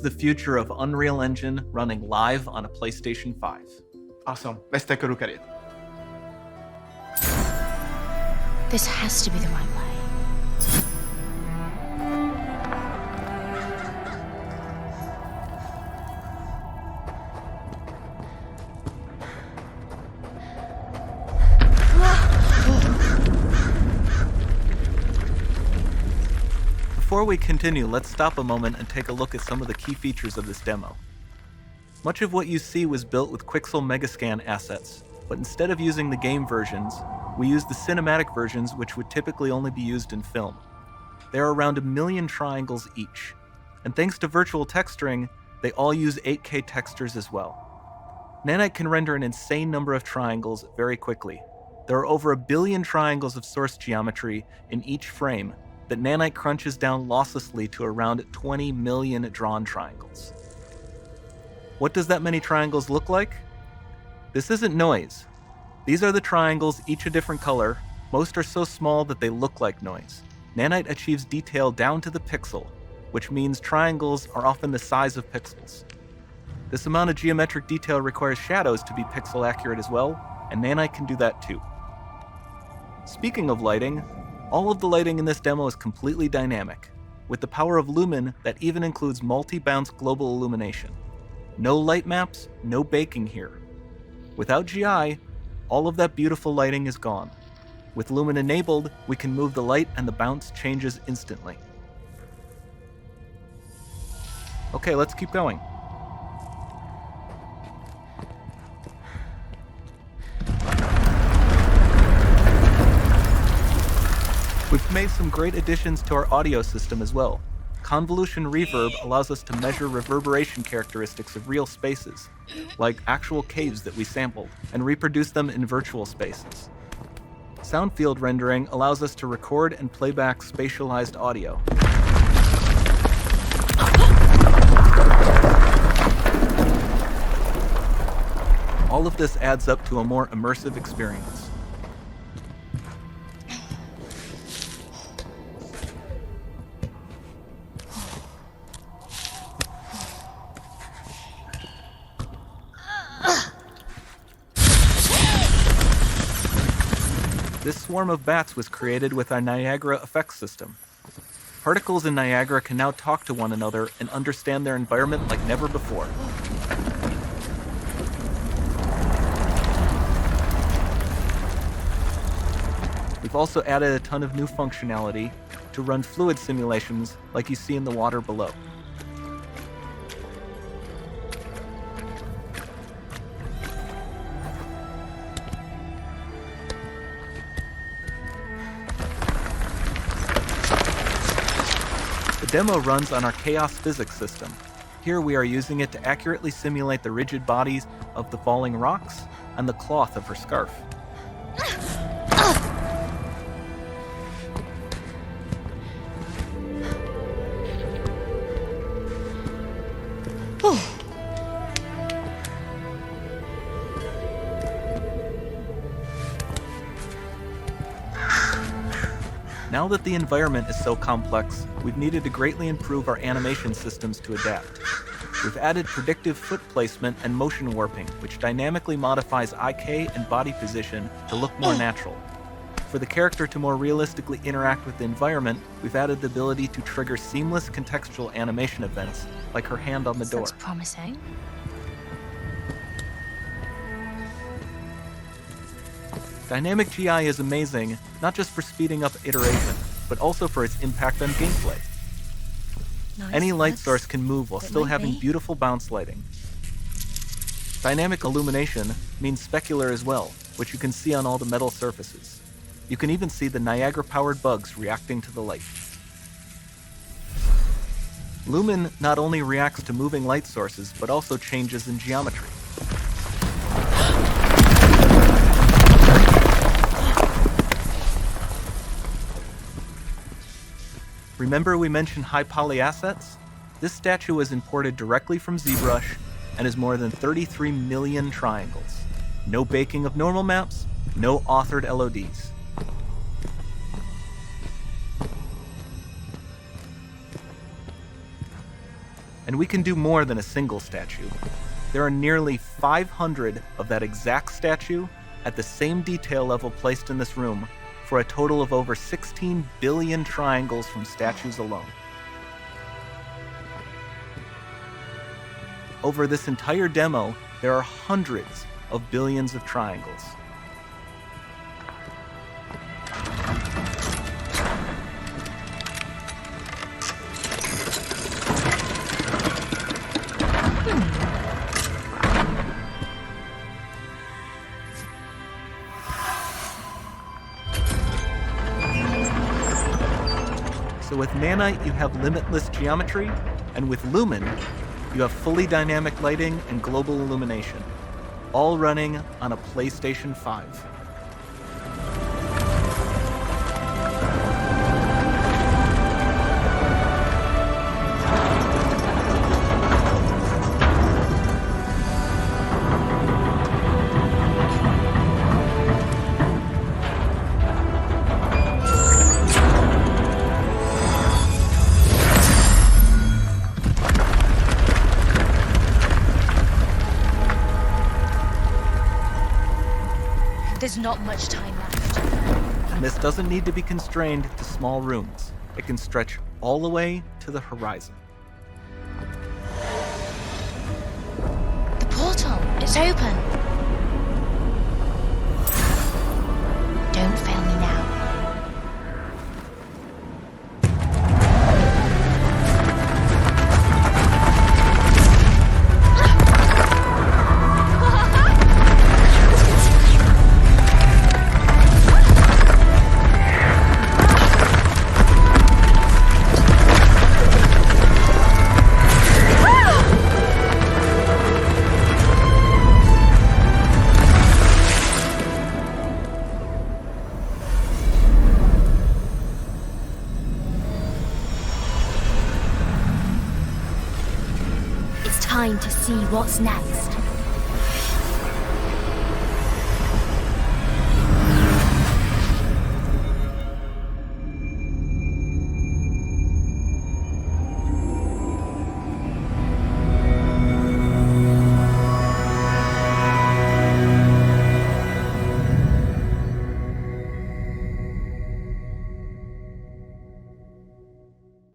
The future of Unreal Engine running live on a PlayStation 5. Awesome. Let's take a look at it. This has to be the right way. Before we continue, let's stop a moment and take a look at some of the key features of this demo. Much of what you see was built with Quixel Megascan assets, but instead of using the game versions, we used the cinematic versions, which would typically only be used in film. There are around 1 million triangles each, and thanks to virtual texturing, they all use 8K textures as well. Nanite can render an insane number of triangles very quickly. There are over 1 billion triangles of source geometry in each frame that Nanite crunches down losslessly to around 20 million drawn triangles. What does that many triangles look like? This isn't noise. These are the triangles, each a different color. Most are so small that they look like noise. Nanite achieves detail down to the pixel, which means triangles are often the size of pixels. This amount of geometric detail requires shadows to be pixel accurate as well, and Nanite can do that too. Speaking of lighting, all of the lighting in this demo is completely dynamic, with the power of Lumen that even includes multi-bounce global illumination. No light maps, no baking here. Without GI, all of that beautiful lighting is gone. With Lumen enabled, we can move the light and the bounce changes instantly. Okay, let's keep going. We've made some great additions to our audio system as well. Convolution reverb allows us to measure reverberation characteristics of real spaces, like actual caves that we sampled, and reproduce them in virtual spaces. Sound field rendering allows us to record and play back spatialized audio. All of this adds up to a more immersive experience. This swarm of bats was created with our Niagara effects system. Particles in Niagara can now talk to one another and understand their environment like never before. We've also added a ton of new functionality to run fluid simulations like you see in the water below. The demo runs on our chaos physics system. Here we are using it to accurately simulate the rigid bodies of the falling rocks and the cloth of her scarf. Now that the environment is so complex, we've needed to greatly improve our animation systems to adapt. We've added predictive foot placement and motion warping, which dynamically modifies IK and body position to look more natural. For the character to more realistically interact with the environment, we've added the ability to trigger seamless contextual animation events, like her hand on the door. Looks promising. Dynamic GI is amazing, not just for speeding up iteration, but also for its impact on gameplay. Nice. Any light Looks source can move while it still might having be. beautiful bounce lighting. Dynamic illumination means specular as well, which you can see on all the metal surfaces. You can even see the Niagara-powered bugs reacting to the light. Lumen not only reacts to moving light sources, but also changes in geometry. Remember we mentioned high poly assets? This statue was imported directly from ZBrush and is more than 33 million triangles. No baking of normal maps, no authored LODs. And we can do more than a single statue. There are nearly 500 of that exact statue at the same detail level placed in this room, for a total of over 16 billion triangles from statues alone. Over this entire demo, there are hundreds of billions of triangles. So with Nanite, you have limitless geometry, and with Lumen, you have fully dynamic lighting and global illumination, all running on a PlayStation 5. There's not much time left. And this doesn't need to be constrained to small rooms. It can stretch all the way to the horizon. The portal, it's open. Don't fail me now. Time to see what's next.